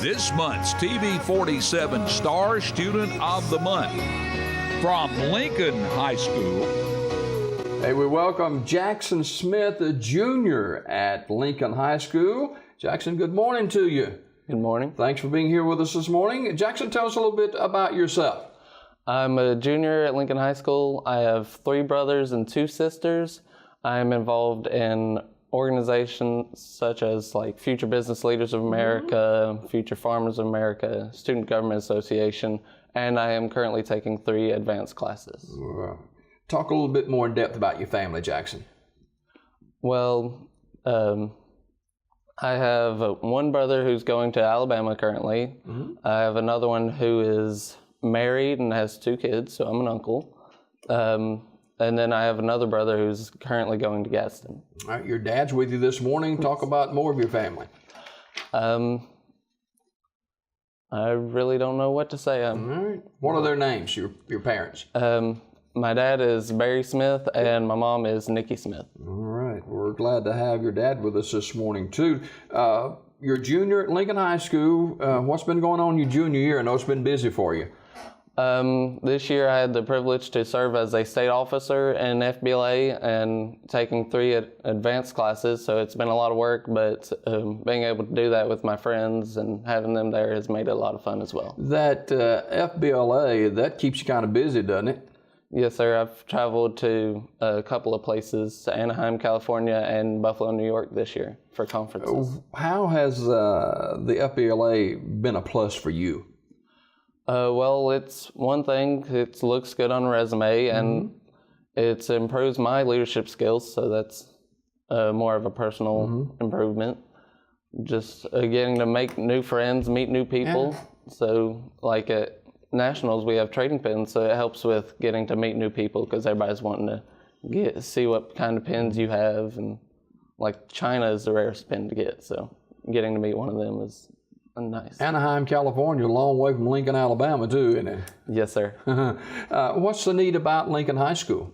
This month's TV 47 Star Student of the Month from Lincoln High School. Hey, we welcome Jackson Smith, a junior at Lincoln High School. Jackson, good morning to you. Good morning. Thanks for being here with us this morning. Jackson, tell us a little bit about yourself. I'm a junior at Lincoln High School. I have 3 brothers and 2 sisters. I am involved in organizations such as like Future Business Leaders of America, Future Farmers of America, Student Government Association, and I am currently taking 3 advanced classes. Talk a little bit more in depth about your family, Jackson. Well, I have one brother who's going to Alabama currently. I have another one who is married and has 2 kids, so I'm an uncle. And then I have another brother who's currently going to Gadsden. All right, your dad's with you this morning. Talk about more of your family. I really don't know what to say. All right. What are their names, your parents? My dad is Barry Smith and my mom is Nikki Smith. All right. We're glad to have your dad with us this morning, too. You're a junior at Lincoln High School. What's been going on your junior year? I know it's been busy for you. This year I had the privilege to serve as a state officer in FBLA and taking 3 advanced classes, so it's been a lot of work, but being able to do that with my friends and having them there has made it a lot of fun as well. That FBLA, that keeps you kind of busy, doesn't it? Yes, sir. I've traveled to a couple of places, Anaheim, California, and Buffalo, New York this year for conferences. How has the FBLA been a plus for you? Well, it's one thing, it looks good on a resume, and it improves my leadership skills, so that's more of a personal improvement. Just getting to make new friends, meet new people. Yeah. So, like at Nationals, we have trading pins, so it helps with getting to meet new people because everybody's wanting to see what kind of pins you have, and like China is the rarest pin to get, so getting to meet one of them is nice. Anaheim, California, a long way from Lincoln, Alabama, too, isn't it? Yes, sir. What's the need about Lincoln High School?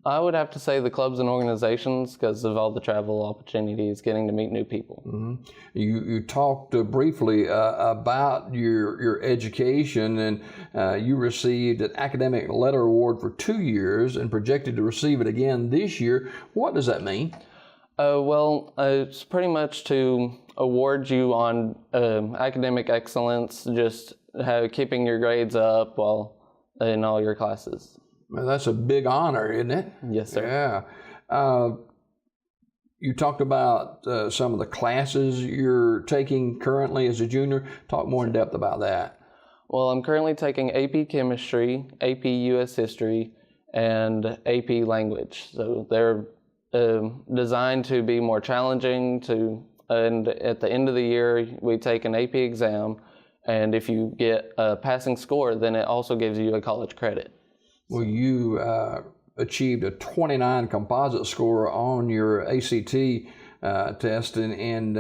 I would have to say the clubs and organizations because of all the travel opportunities, getting to meet new people. You talked briefly about your education, and you received an academic letter award for 2 years and projected to receive it again this year. What does that mean? Well, it's pretty much to award you on academic excellence, just keeping your grades up while in all your classes. Well, that's a big honor, isn't it? Yes, sir. Yeah. You talked about some of the classes you're taking currently as a junior. Talk more in depth about that. Well, I'm currently taking AP Chemistry, AP US History, and AP Language. So they're designed to be more challenging, and at the end of the year, we take an AP exam, and if you get a passing score, then it also gives you a college credit. Well, you achieved a 29 composite score on your ACT test, and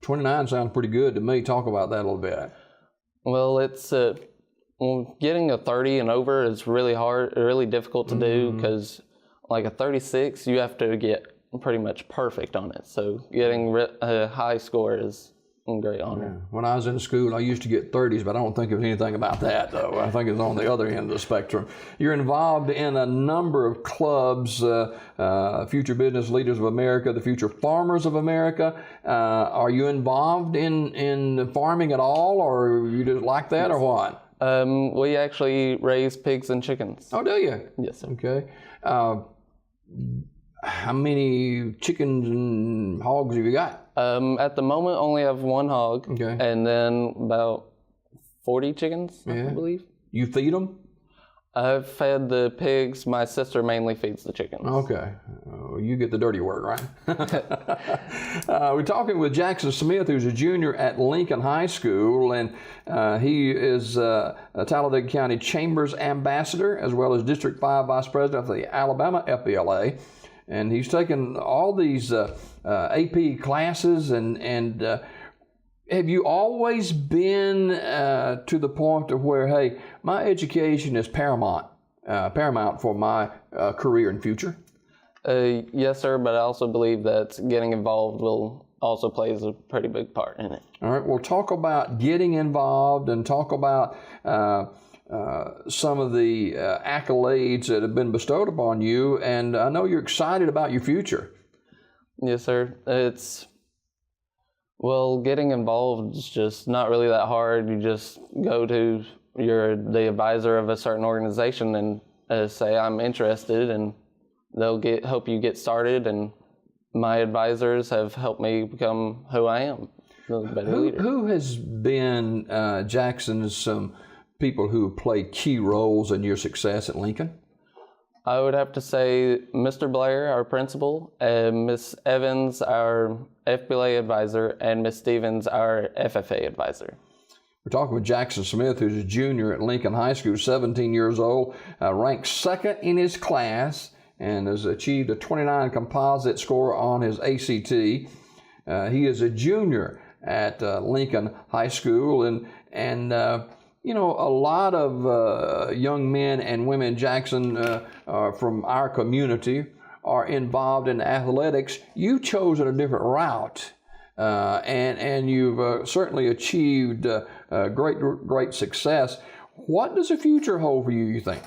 29 sounds pretty good to me. Talk about that a little bit. Well, it's getting a 30 and over is really hard, really difficult to do, because like a 36, you have to get pretty much perfect on it. So getting a high score is a great honor. Yeah. When I was in school, I used to get 30s, but I don't think it was anything about that, though. I think it's on the other end of the spectrum. You're involved in a number of clubs, Future Business Leaders of America, the Future Farmers of America. Are you involved in farming at all, or you just like that, or what? We actually raise pigs and chickens. Oh, do you? Yes, sir. Okay. How many chickens and hogs have you got? At the moment, only have 1 hog, okay, and then about 40 chickens, I believe. You feed them? I've fed the pigs. My sister mainly feeds the chickens. Okay. You get the dirty work, right? We're talking with Jackson Smith, who's a junior at Lincoln High School, and he is a Talladega County Chambers Ambassador, as well as District 5 Vice President of the Alabama FBLA. And he's taken all these AP classes, and have you always been to the point of where, hey, my education is paramount for my career and future? Yes, sir, but I also believe that getting involved will also plays a pretty big part in it. All right, we'll talk about getting involved and talk about some of the accolades that have been bestowed upon you, and I know you're excited about your future. Yes, sir. Getting involved is just not really that hard. You just go to the advisor of a certain organization and say, I'm interested, and they'll help you get started, and my advisors have helped me become who I am, a better leader. Who has been, Jackson, some people who have played key roles in your success at Lincoln? I would have to say Mr. Blair, our principal, Miss Evans, our FBLA advisor, and Miss Stevens, our FFA advisor. We're talking with Jackson Smith, who's a junior at Lincoln High School, 17 years old, ranked second in his class, and has achieved a 29 composite score on his ACT. He is a junior at Lincoln High School, and you know, a lot of young men and women, Jackson, from our community are involved in athletics. You've chosen a different route, and you've certainly achieved great success. What does the future hold for you, you think?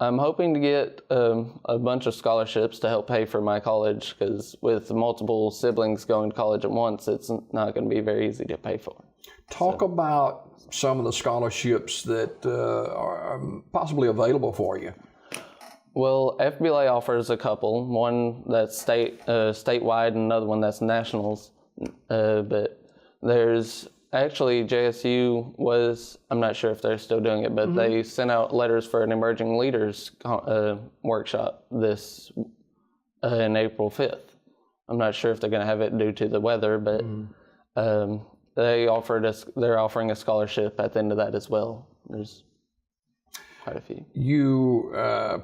I'm hoping to get a bunch of scholarships to help pay for my college, because with multiple siblings going to college at once, it's not going to be very easy to pay for. Talk about some of the scholarships that are possibly available for you. Well, FBLA offers a couple. One that's statewide, and another one that's nationals. But there's actually JSU was, I'm not sure if they're still doing it, but they sent out letters for an emerging leaders workshop this in April 5th. I'm not sure if they're going to have it due to the weather, but they're offering a scholarship at the end of that as well. There's quite a few. You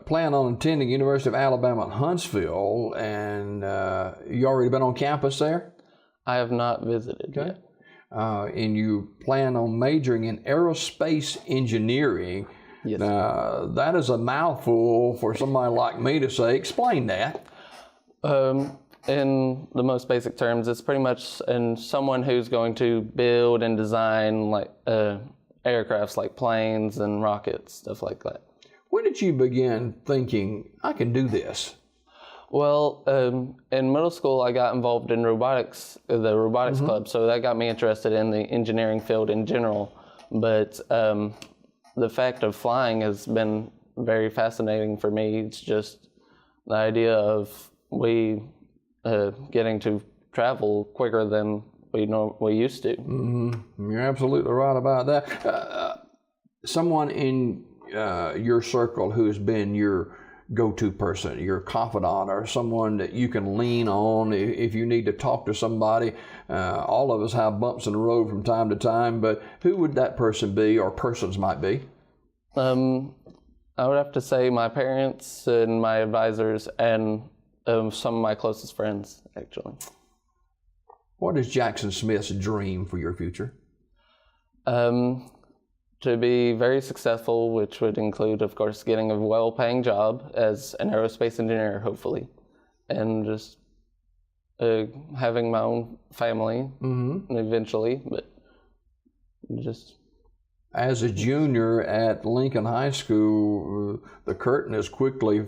plan on attending University of Alabama at Huntsville, and you already been on campus there? I have not visited yet. And you plan on majoring in aerospace engineering. Yes. That is a mouthful for somebody like me to say. Explain that. In the most basic terms, it's pretty much someone who's going to build and design like aircrafts, like planes and rockets, stuff like that. When did you begin thinking, I can do this? Well, in middle school, I got involved in robotics, the robotics club, so that got me interested in the engineering field in general. But the fact of flying has been very fascinating for me. It's just the idea of getting to travel quicker than we used to. You're absolutely right about that. Someone in your circle who's been your go-to person, your confidant, or someone that you can lean on if you need to talk to somebody. All of us have bumps in the road from time to time, but who would that person be, or persons might be? I would have to say my parents and my advisors and some of my closest friends, actually. What is Jackson Smith's dream for your future? To be very successful, which would include, of course, getting a well-paying job as an aerospace engineer, hopefully, and just having my own family eventually, but just... As a junior at Lincoln High School, the curtain is quickly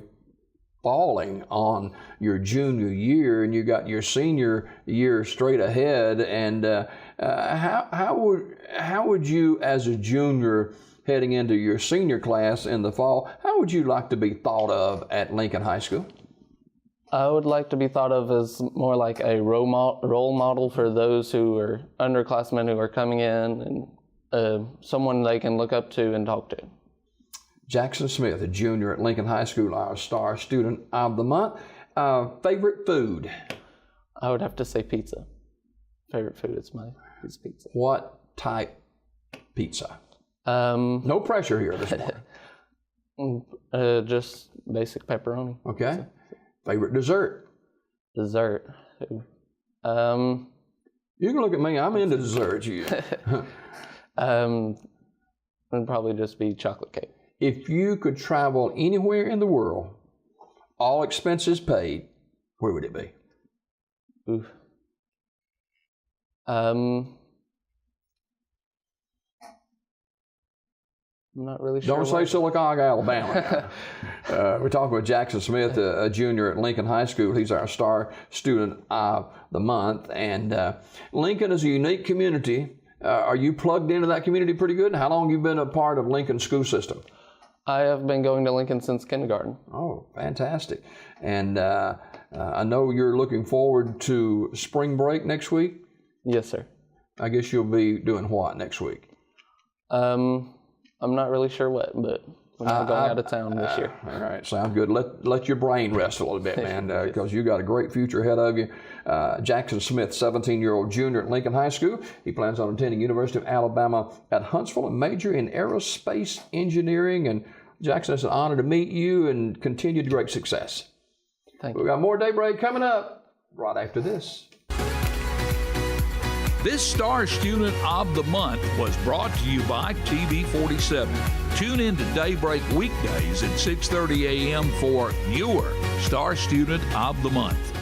falling on your junior year, and you got your senior year straight ahead. And how would you, as a junior heading into your senior class in the fall, how would you like to be thought of at Lincoln High School? I would like to be thought of as more like a role model for those who are underclassmen who are coming in, and someone they can look up to and talk to. Jackson Smith, a junior at Lincoln High School, our Star Student of the Month. Favorite food? I would have to say pizza. Favorite food is pizza. What type pizza? No pressure here this morning. Just basic pepperoni. Okay. Pizza. Favorite dessert? Dessert. You can look at me. I'm into desserts. It'd probably just be chocolate cake. If you could travel anywhere in the world, all expenses paid, where would it be? Ooh. I'm not really sure. Don't say Sylacauga, Alabama. We're talking with Jackson Smith, a junior at Lincoln High School. He's our star student of the month. And Lincoln is a unique community. Are you plugged into that community pretty good? How long have you been a part of Lincoln's school system? I have been going to Lincoln since kindergarten. Oh, fantastic. And I know you're looking forward to spring break next week. Yes, sir. I guess you'll be doing what next week? I'm not really sure what, but I'm not going out of town this year. All right, sounds good. Let your brain rest a little bit, man, because you got a great future ahead of you. Jackson Smith, 17-year-old junior at Lincoln High School. He plans on attending University of Alabama at Huntsville and major in aerospace engineering. And Jackson, it's an honor to meet you and continued great success. Thank you. We've got more Daybreak coming up right after this. This Star Student of the Month was brought to you by TV47. Tune in to Daybreak weekdays at 6:30 a.m. for your Star Student of the Month.